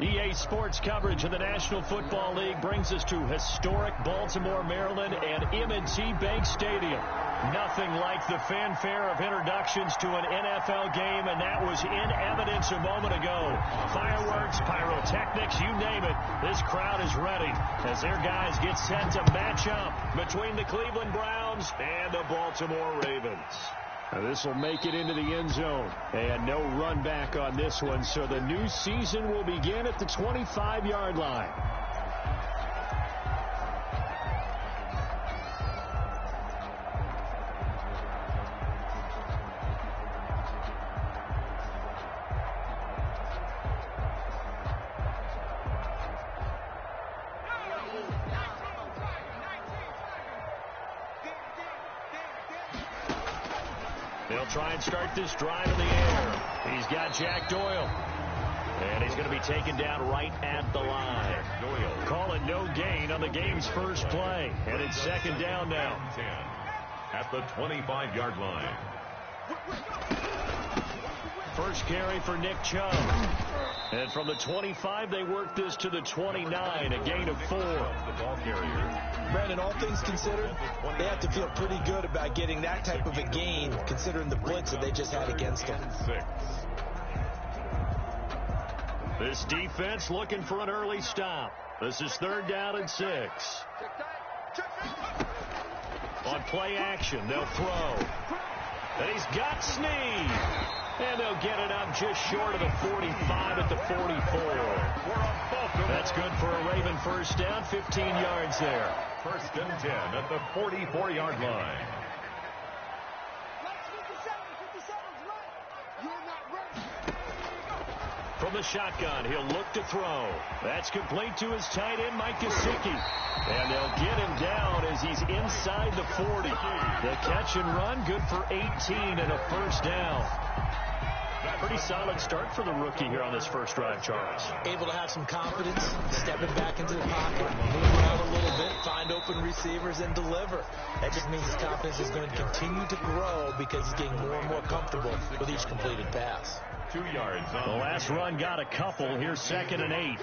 EA Sports coverage of the National Football League brings us to historic Baltimore, Maryland, and M&T Bank Stadium. Nothing like the fanfare of introductions to an NFL game, and that was in evidence a moment ago. Fireworks, pyrotechnics, you name it. This crowd is ready as their guys get set to match up between the Cleveland Browns and the Baltimore Ravens. This will make it into the end zone, and no run back on this one, so the new season will begin at the 25-yard line. They'll try and start this drive in the air. He's got Jack Doyle. And he's going to be taken down right at the line. Doyle calling no gain on the game's first play. And it's second down now. 10 at the 25-yard line. First carry for Nick Chubb. And from the 25, they work this to the 29, a gain of 4. The ball carrier. Brandon, all things considered, they have to feel pretty good about getting that type of a gain, considering the blitz that they just had against them. 6. This defense looking for an early stop. This is third down and 6. On play action, they'll throw. And he's got Snead. And they'll get it up just short of the 45 at the 44. That's good for a Raven first down, 15 yards there. First and 10 at the 44-yard line. From the shotgun, he'll look to throw. That's complete to his tight end, Mike Gesicki. And they'll get him down as he's inside the 40. The catch and run, good for 18 and a first down. Pretty solid start for the rookie here on this first drive, Charles. Able to have some confidence, stepping back into the pocket, move around a little bit, find open receivers, and deliver. That just means his confidence is going to continue to grow because he's getting more and more comfortable with each completed pass. 2 yards. The last run got a couple. Here's second and 8.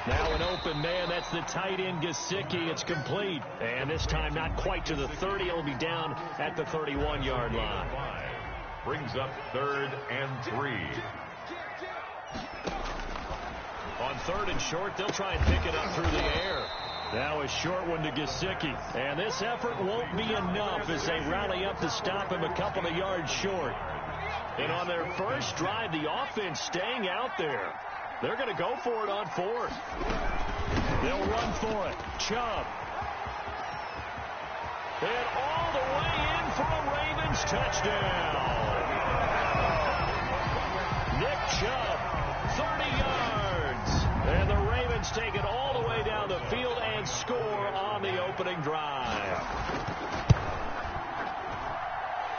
Now an open man. That's the tight end, Gesicki. It's complete. And this time not quite to the 30. It'll be down at the 31-yard line. Brings up third and 3. On third and short, they'll try and pick it up through the air. Now a short one to Gesicki. And this effort won't be enough as they rally up to stop him a couple of yards short. And on their first drive, the offense staying out there. They're going to go for it on fourth. They'll run for it. Chubb. And all the way in for a Ravens touchdown. Nick Chubb, 30 yards. And the Ravens take it all the way down the field and score on the opening drive.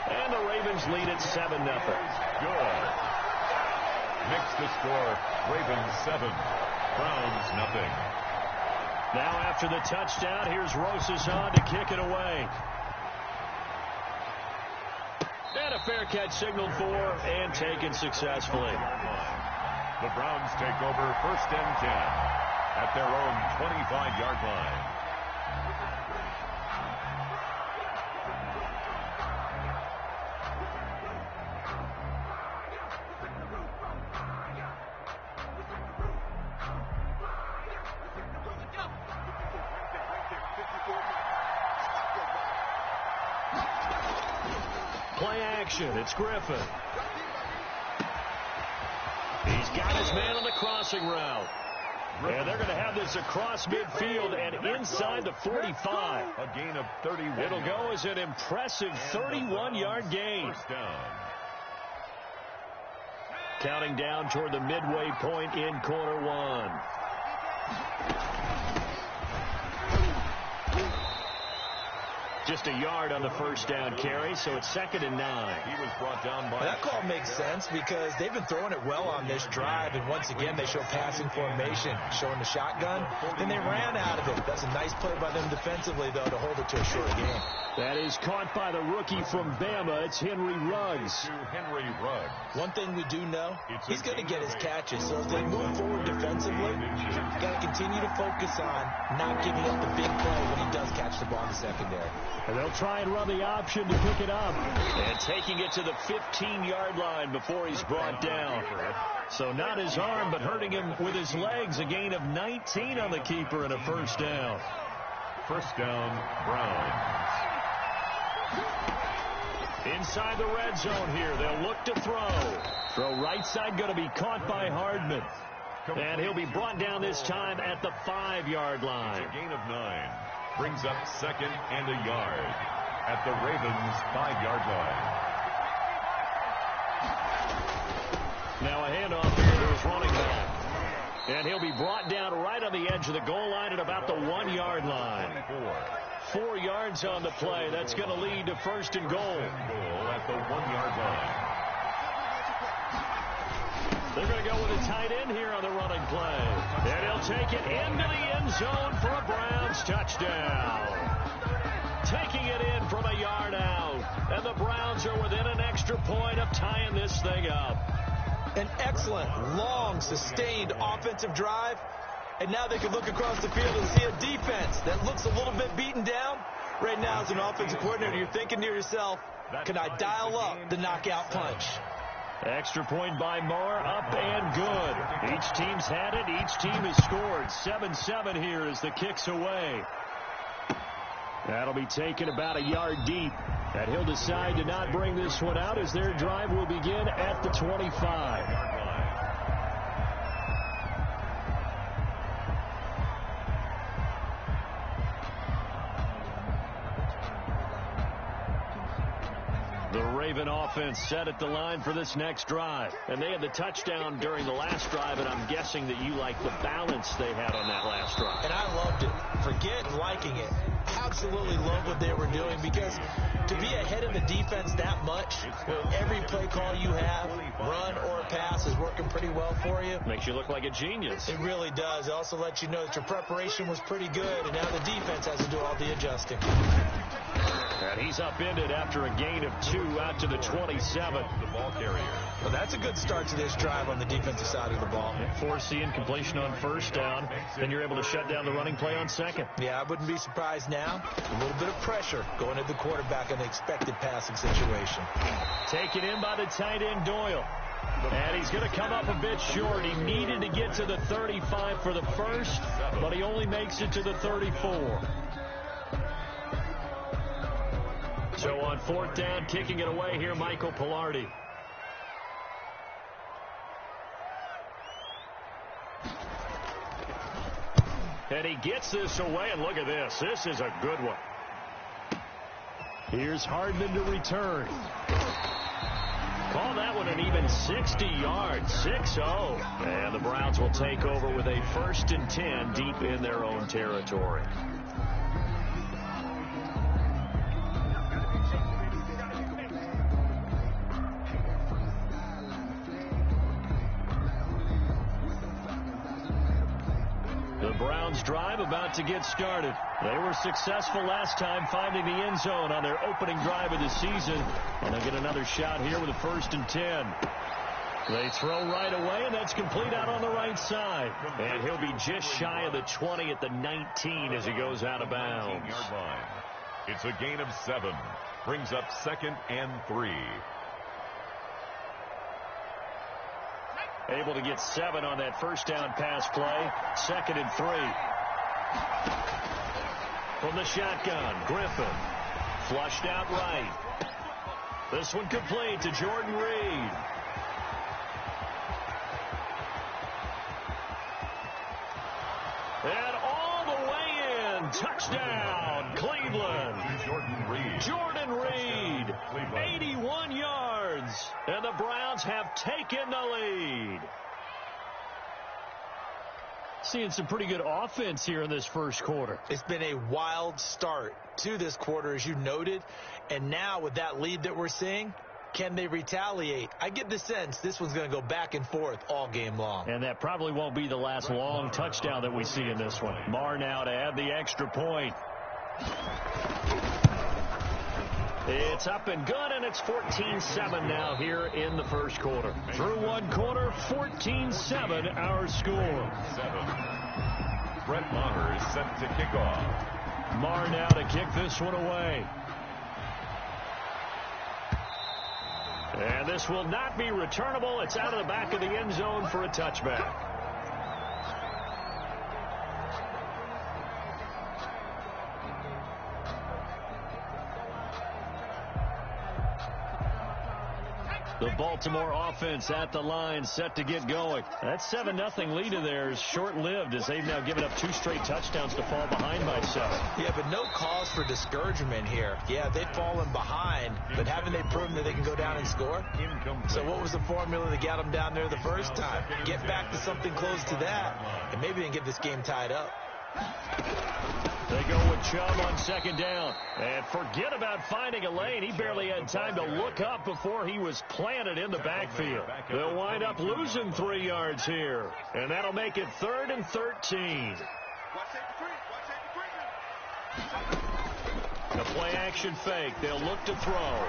And the Ravens lead at 7-0. Good. Makes the score Ravens 7, Browns nothing. Now after the touchdown, here's Rosas on to kick it away. And a fair catch signaled for and taken successfully. The Browns take over first and 10 at their own 25-yard line. Play action. It's Griffin. He's got his man on the crossing route. And they're going to have this across midfield and inside the 45. A gain of 31. It'll go as an impressive 31-yard gain. First down. Counting down toward the midway point in quarter one. Just a yard on the first down carry, so it's 2nd and 9. He was brought down by... That call makes sense because they've been throwing it well on this drive, and once again, they show passing formation, showing the shotgun. Then they ran out of it. That's a nice play by them defensively, though, to hold it to a short game. That is caught by the rookie from Bama. It's Henry Ruggs. Henry Ruggs. One thing we do know, he's going to get his catches. So as they move forward defensively, you've got to continue to focus on not giving up the big play when he does catch the ball in the secondary. And they'll try and run the option to pick it up. And taking it to the 15-yard line before he's brought down. So not his arm, but hurting him with his legs. A gain of 19 on the keeper and a first down. First down, Browns. Inside the red zone here. They'll look to throw. Throw right side going to be caught by Hardman. And he'll be brought down this time at the 5-yard line. It's a gain of 9. Brings up 2nd and a yard at the Ravens' 5-yard line. Now a handoff here to his running back. And he'll be brought down right on the edge of the goal line at about the 1-yard line. 4 yards on the play. That's going to lead to 1st and goal. At the 1-yard line. They're going to go with a tight end here on the running play. And he'll take it into the end zone for a Browns touchdown. Taking it in from a yard out. And the Browns are within an extra point of tying this thing up. An excellent, long, sustained offensive drive. And now they can look across the field and see a defense that looks a little bit beaten down. Right now, as an offensive coordinator, you're thinking to yourself, can I dial up the knockout punch? Extra point by Moore, up and good. Each team's had it. Each team has scored. 7-7 here as the kick's away. That'll be taken about a yard deep. And he'll decide to not bring this one out as their drive will begin at the 25. The Raven offense set at the line for this next drive. And they had the touchdown during the last drive, and I'm guessing that you like the balance they had on that last drive. And I loved it. Forget liking it. Absolutely love what they were doing, because to be ahead of the defense that much, where every play call you have, run or pass, is working pretty well for you. Makes you look like a genius. It really does. It also lets you know that your preparation was pretty good, and now the defense has to do all the adjusting. And he's upended after a gain of 2 out to the 27. The ball carrier. Well, that's a good start to this drive on the defensive side of the ball. Forcing incompletion on first down. Then you're able to shut down the running play on second. Yeah, I wouldn't be surprised now. A little bit of pressure going at the quarterback in the expected passing situation. Taken in by the tight end, Doyle. And he's going to come up a bit short. He needed to get to the 35 for the first, but he only makes it to the 34. So on 4th down, kicking it away here, Michael Pilardi. And he gets this away, and look at this. This is a good one. Here's Hardman to return. Call that one an even 60 yards, 6-0. And the Browns will take over with a 1st and 10 deep in their own territory. The Browns drive about to get started. They were successful last time finding the end zone on their opening drive of the season. And they'll get another shot here with a 1st and 10. They throw right away, and that's complete out on the right side. And he'll be just shy of the 20 at the 19 as he goes out of bounds. It's a gain of 7. Brings up 2nd and 3. Able to get 7 on that first down pass play. 2nd and 3. From the shotgun, Griffin. Flushed out right. This one complete to Jordan Reed. And all the way in. Touchdown, Cleveland. Jordan Reed. 81 yards. And the Browns have taken the lead. Seeing some pretty good offense here in this first quarter. It's been a wild start to this quarter, as you noted. And now with that lead that we're seeing, can they retaliate? I get the sense this one's going to go back and forth all game long. And that probably won't be the last long touchdown that we see in this one. Marr now to add the extra point. It's up and good, and it's 14-7 now here in the first quarter. Through one quarter, 14-7 our score. Brett Maher is set to kick off. Marr now to kick this one away. And this will not be returnable. It's out of the back of the end zone for a touchback. The Baltimore offense at the line, set to get going. That 7-0 lead of theirs short-lived as they've now given up 2 straight touchdowns to fall behind by 7. Yeah, but no cause for discouragement here. Yeah, they've fallen behind, but haven't they proven that they can go down and score? So what was the formula that got them down there the first time? Get back to something close to that, and maybe they can get this game tied up. They go with Chubb on second down. And forget about finding a lane. He barely had time to look up before he was planted in the backfield. They'll wind up losing 3 yards here. And that'll make it 3rd and 13. The play-action fake. They'll look to throw.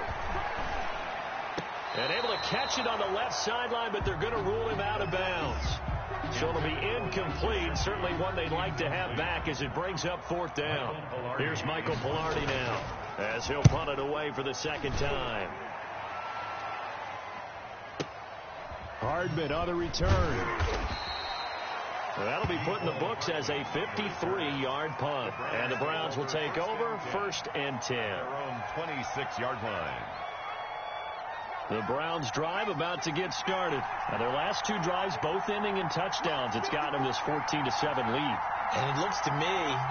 And able to catch it on the left sideline, but they're going to rule him out of bounds. So it'll be incomplete. Certainly one they'd like to have back as it brings up 4th down. Here's Michael Pilardi now as he'll punt it away for the second time. Hardman on the return. That'll be put in the books as a 53-yard punt. And the Browns will take over 1st and 10. Their own 26-yard line. The Browns drive about to get started. Now their last 2 drives both ending in touchdowns. It's got them this 14-7 lead. And it looks to me,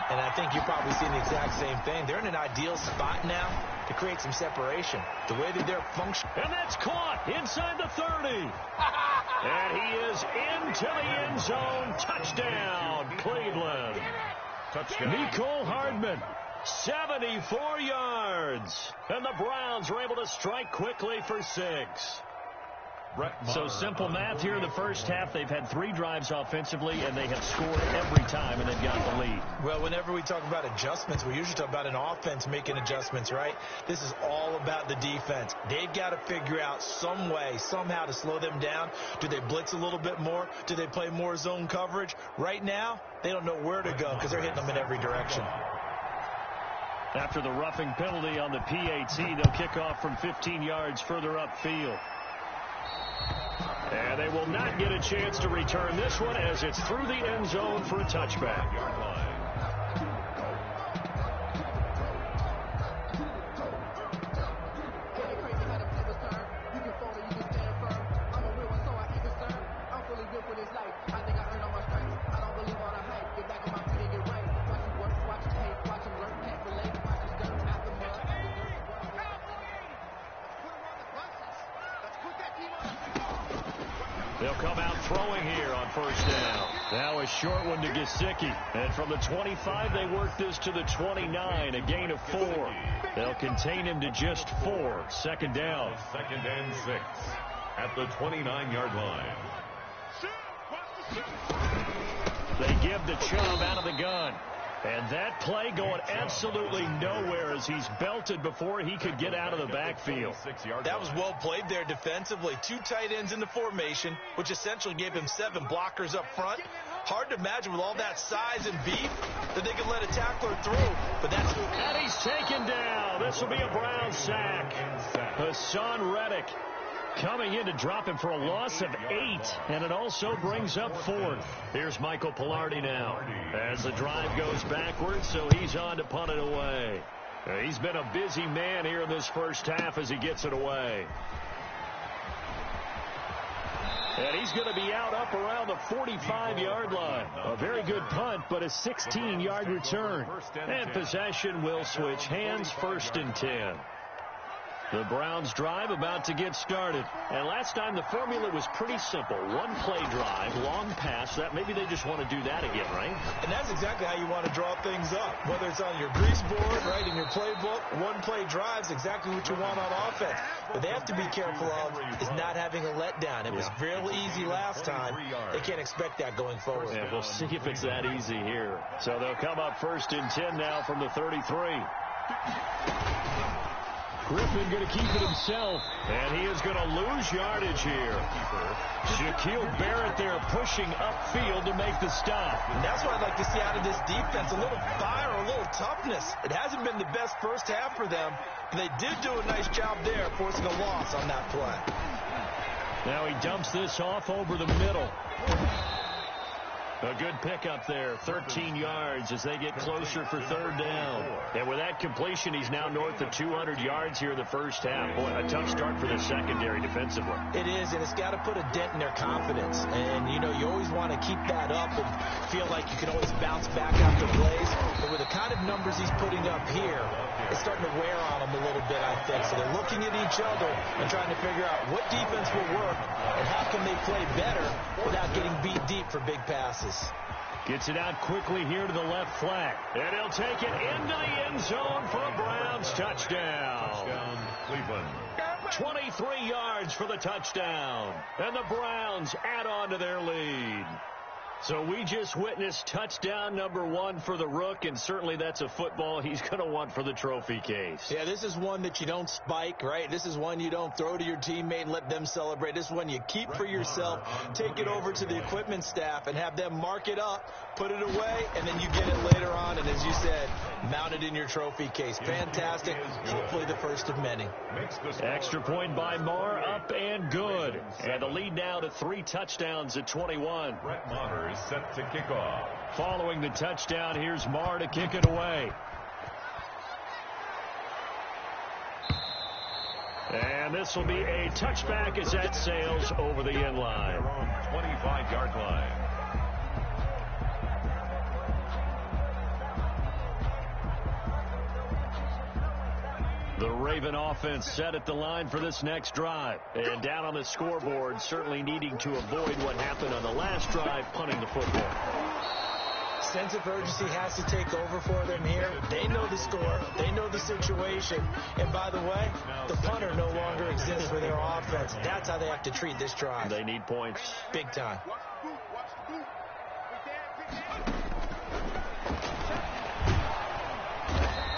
and I think you're probably seeing the exact same thing, they're in an ideal spot now to create some separation. The way that they're functioning. And that's caught inside the 30. And he is into the end zone. Touchdown, Cleveland. Touchdown. Mecole Hardman. 74 yards. And the Browns were able to strike quickly for 6. So simple math here in the first half. They've had 3 drives offensively, and they have scored every time, and they've got the lead. Well, whenever we talk about adjustments, we usually talk about an offense making adjustments, right? This is all about the defense. They've got to figure out some way, somehow to slow them down. Do they blitz a little bit more? Do they play more zone coverage? Right now, they don't know where to go because they're hitting them in every direction. After the roughing penalty on the PAT, they'll kick off from 15 yards further upfield. And they will not get a chance to return this one as it's through the end zone for a touchback. They'll come out throwing here on first down. Now a short one to Gesicki. And from the 25, they work this to the 29, a gain of 4. They'll contain him to just 4. Second down. 2nd and 6 at the 29-yard line. They give the Chubb out of the gun. And that play going absolutely nowhere as he's belted before he could get out of the backfield. That was well played there defensively. 2 tight ends in the formation, which essentially gave him 7 blockers up front. Hard to imagine with all that size and beef that they could let a tackler through. But that's... And he's taken down. This will be a Brown sack. Hassan Reddick coming in to drop him for a loss of 8, and it also brings up 4th. Here's Michael Pilardi now as the drive goes backwards, so he's on to punt it away. He's been a busy man here in this first half as he gets it away. And he's going to be out up around the 45-yard line. A very good punt, but a 16-yard return. And possession will switch hands, 1st and 10. The Browns drive about to get started. And last time the formula was pretty simple. One play drive, long pass. That maybe they just want to do that again, right? And that's exactly how you want to draw things up. Whether it's on your grease board, right, in your playbook, one play drive's exactly what you want on offense. But they have to be careful of is not having a letdown. It was fairly easy last time. They can't expect that going forward. Yeah, we'll see if it's that easy here. So they'll come up 1st and 10 now from the 33. Griffin going to keep it himself, and he is going to lose yardage here. Shaquille Barrett there pushing upfield to make the stop. And that's what I'd like to see out of this defense, a little fire, a little toughness. It hasn't been the best first half for them, but they did do a nice job there forcing a loss on that play. Now he dumps this off over the middle. A good pickup there, 13 yards as they get closer for 3rd down. And with that completion, he's now north of 200 yards here in the first half. Boy, a tough start for the secondary defensively. It is, and it's got to put a dent in their confidence. And, you know, you always want to keep that up and feel like you can always bounce back after plays. But with the kind of numbers he's putting up here, it's starting to wear on them a little bit, I think. So they're looking at each other and trying to figure out what defense will work and how can they play better without getting beat deep for big passes. Gets it out quickly here to the left flat. And he'll take it into the end zone for a Browns touchdown. Touchdown, Cleveland. 23 yards for the touchdown. And the Browns add on to their lead. So we just witnessed touchdown number 1 for the Rook, and certainly that's a football he's going to want for the trophy case. Yeah, this is one that you don't spike, right? This is one you don't throw to your teammate and let them celebrate. This is one you keep for yourself, take it over to the equipment staff and have them mark it up, put it away, and then you get it later on, and as you said, mount it in your trophy case. Fantastic. Hopefully the first of many. Extra point by Marr, up and good. And the lead now to 3 touchdowns at 21. Brett Maher is set to kick off. Following the touchdown, here's Marr to kick it away. And this will be a touchback as that sails over the end line. 25-yard line. The Raven offense set at the line for this next drive. And down on the scoreboard, certainly needing to avoid what happened on the last drive, punting the football. Sense of urgency has to take over for them here. They know the score. They know the situation. And by the way, the punter no longer exists for their offense. That's how they have to treat this drive. They need points. Big time.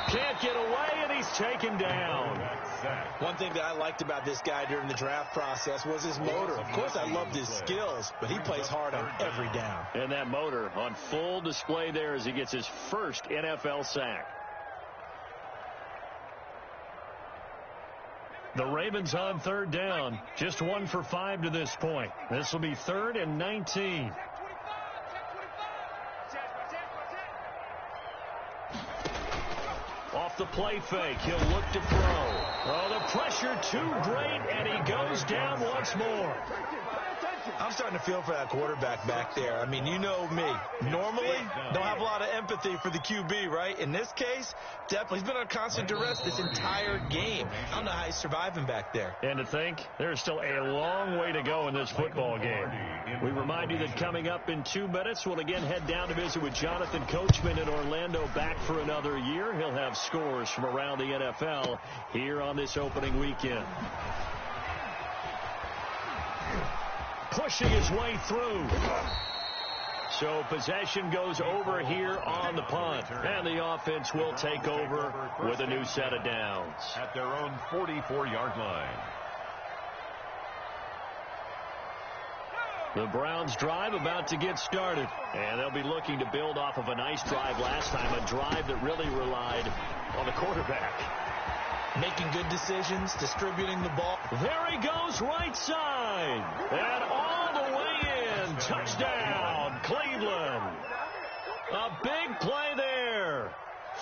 Can't get away, and he's taken down. One thing that I liked about this guy during the draft process was his motor. Of course, I loved his skills, but he plays hard on every down. And that motor on full display there as he gets his first NFL sack. The Ravens on 3rd down. Just 1 for 5 to this point. This will be 3rd and 19. Off the play fake, he'll look to throw. Oh, the pressure too great, and he goes down once more. I'm starting to feel for that quarterback back there. I mean, you know me. Normally, don't have a lot of empathy for the QB, right? In this case, definitely. He's been on constant duress this entire game. I don't know how he's surviving back there. And to think, there's still a long way to go in this football game. We remind you that coming up in 2 minutes, we'll again head down to visit with Jonathan Coachman in Orlando, back for another year. He'll have scores from around the NFL here on this opening weekend. Pushing his way through. So possession goes over here on the punt. And the offense will take over with a new set of downs. At their own 44-yard line. The Browns drive about to get started. And they'll be looking to build off of a nice drive last time. A drive that really relied on the quarterback. Making good decisions, distributing the ball. There he goes, right side. And all the way in. Touchdown, Cleveland. A big play there.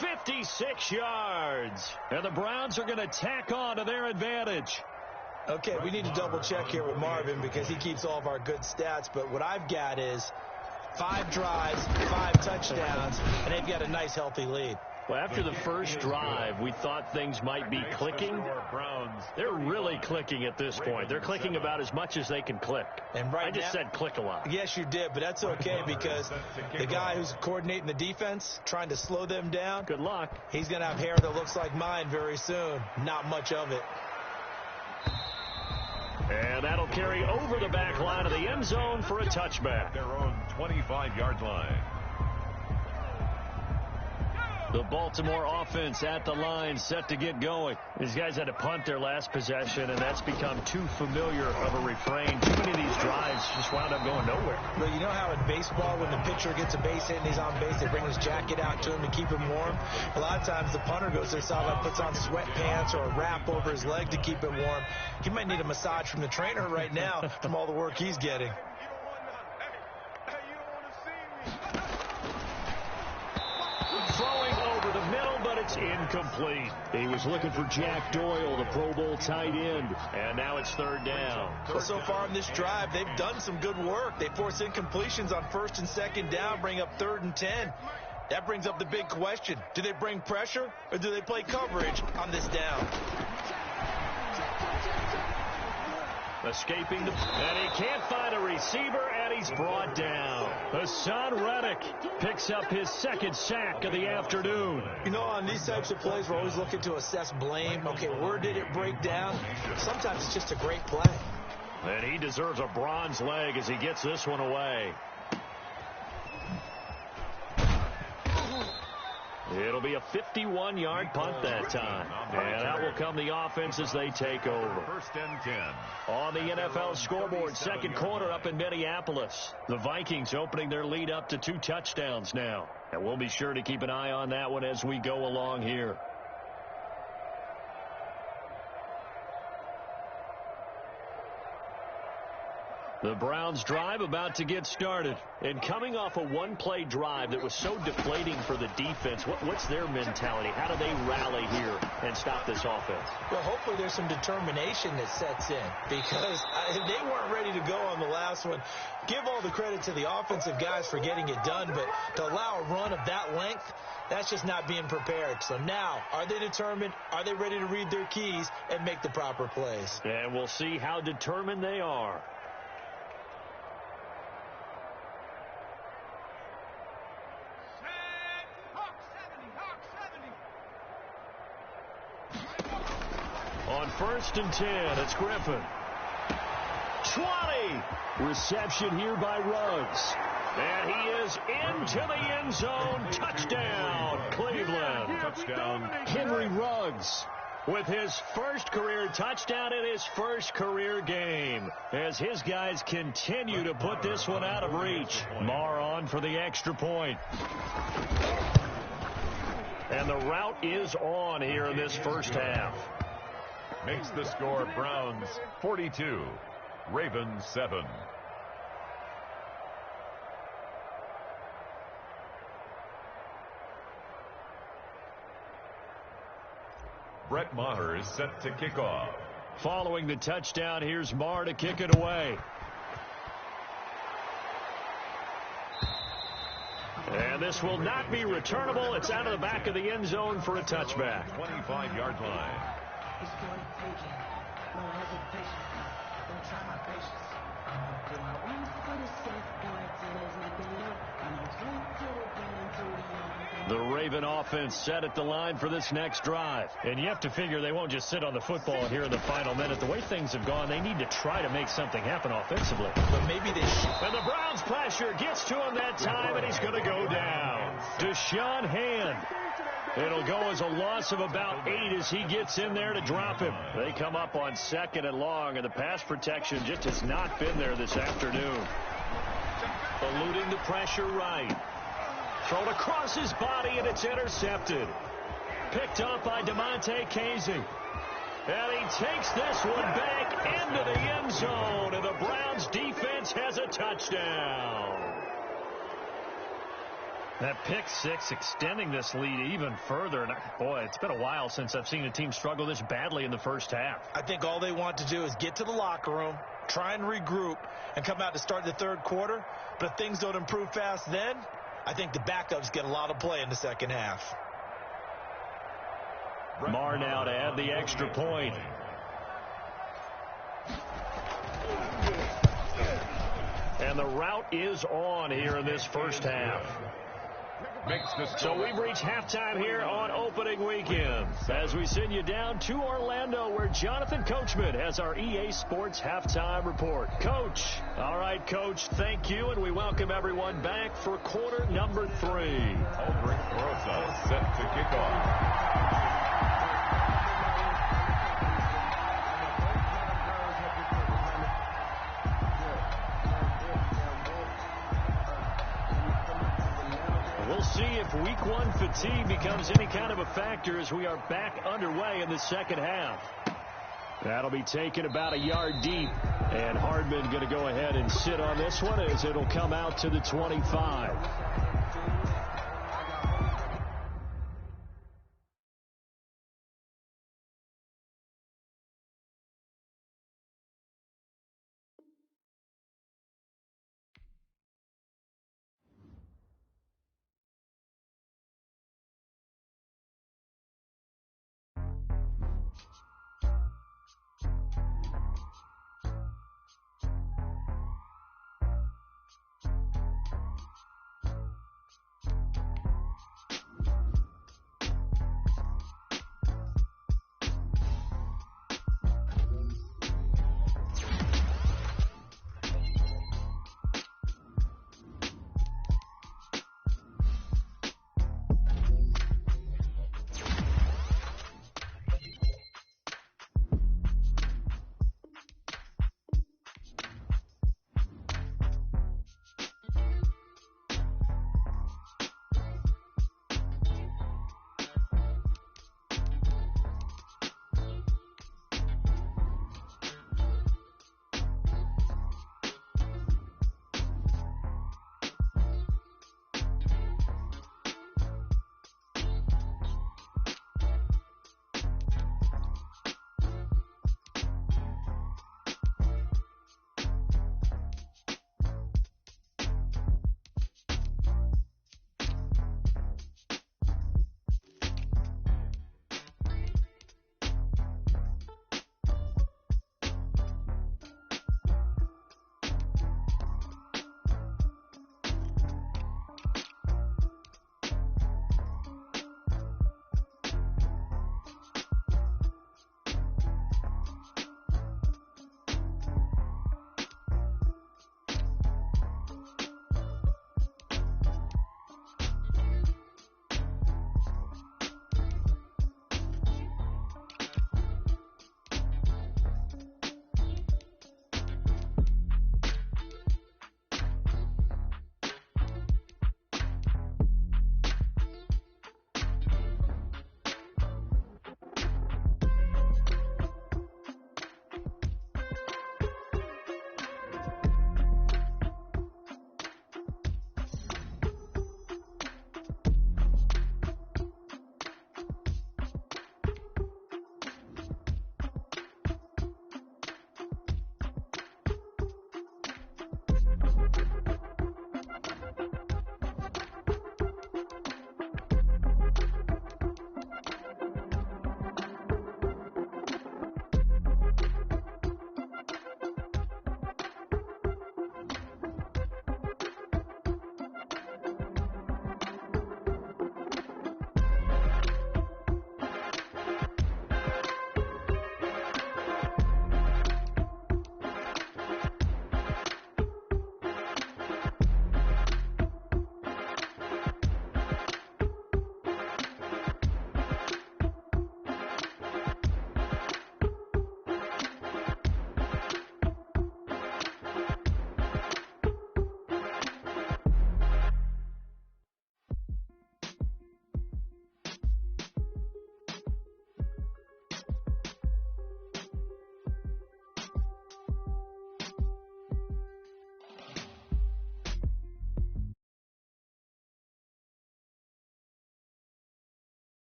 56 yards. And the Browns are going to tack on to their advantage. Okay, we need to double check here with Marvin because he keeps all of our good stats. But what I've got is 5 drives, 5 touchdowns, and they've got a nice, healthy lead. Well, after the first drive, we thought things might be clicking. They're really clicking at this point. They're clicking about as much as they can click. And right I just said click a lot. Yes, you did, but that's okay because the guy who's coordinating the defense, trying to slow them down, good luck. He's going to have hair that looks like mine very soon. Not much of it. And that'll carry over the back line of the end zone for a touchback. Their own 25-yard line. The Baltimore offense at the line, set to get going. These guys had to punt their last possession, and that's become too familiar of a refrain. Too many of these drives just wound up going nowhere. But you know how in baseball, when the pitcher gets a base hit and he's on base, they bring his jacket out to him to keep him warm? A lot of times the punter goes to the sideline, puts on sweatpants or a wrap over his leg to keep it warm. He might need a massage from the trainer right now from all the work he's getting. It's incomplete. He was looking for Jack Doyle, the Pro Bowl tight end, and now it's third down. Well, so far on this drive, they've done some good work. They force incompletions on first and second down, bring up 3rd and 10. That brings up the big question. Do they bring pressure, or do they play coverage on this down? Escaping, and he can't find a receiver, and he's brought down. Hassan Reddick picks up his second sack of the afternoon. You know, on these types of plays, we're always looking to assess blame. Okay, where did it break down? Sometimes it's just a great play. And he deserves a bronze leg as he gets this one away. It'll be a 51-yard punt that time. And out will come the offense as they take over. First and 10. On the NFL scoreboard, second quarter up in Minneapolis. The Vikings opening their lead up to 2 touchdowns now. And we'll be sure to keep an eye on that one as we go along here. The Browns drive about to get started. And coming off a one-play drive that was so deflating for the defense, what's their mentality? How do they rally here and stop this offense? Well, hopefully there's some determination that sets in because they weren't ready to go on the last one. Give all the credit to the offensive guys for getting it done, but to allow a run of that length, that's just not being prepared. So now, are they determined? Are they ready to read their keys and make the proper plays? And we'll see how determined they are. On first and 10, it's Griffin. 20. Reception here by Ruggs. And he is into the end zone. Touchdown, Cleveland. Touchdown. Henry Ruggs with his first career touchdown in his first career game as his guys continue to put this one out of reach. Marr on for the extra point. And the route is on here in this first half. Makes the score Browns 42, Ravens 7. Brett Maher is set to kick off. Following the touchdown, here's Marr to kick it away. And this will not be returnable. It's out of the back of the end zone for a touchback. 25-yard line. It's going taking. No hesitation. Don't try my patience. I'm gonna put my wings for the safe going till there's nothing left. I'm gonna drink till the beginning till the end. The Raven offense set at the line for this next drive. And you have to figure they won't just sit on the football here in the final minute. The way things have gone, they need to try to make something happen offensively. But maybe they should. And the Browns pressure gets to him that time, and he's going to go down. Deshaun Hand. It'll go as a loss of about 8 as he gets in there to drop him. They come up on 2nd and long, and the pass protection just has not been there this afternoon. Eluding the pressure right. Thrown across his body, and it's intercepted. Picked up by DeMonte Casey. And he takes this one back into the end zone, and the Browns defense has a touchdown. That pick six extending this lead even further. And boy, it's been a while since I've seen a team struggle this badly in the first half. I think all they want to do is get to the locker room, try and regroup, and come out to start the third quarter. But if things don't improve fast then, I think the backups get a lot of play in the second half. Marr now to add the extra point. And the route is on here in this first half. So we've reached halftime here on opening weekend as we send you down to Orlando where Jonathan Coachman has our EA Sports halftime report. Coach. All right, Coach, thank you, and we welcome everyone back for quarter number 3. Aldrich Rosa set to kick off. We'll see if week 1 fatigue becomes any kind of a factor as we are back underway in the second half. That'll be taken about a yard deep. And Hardman going to go ahead and sit on this one as it'll come out to the 25.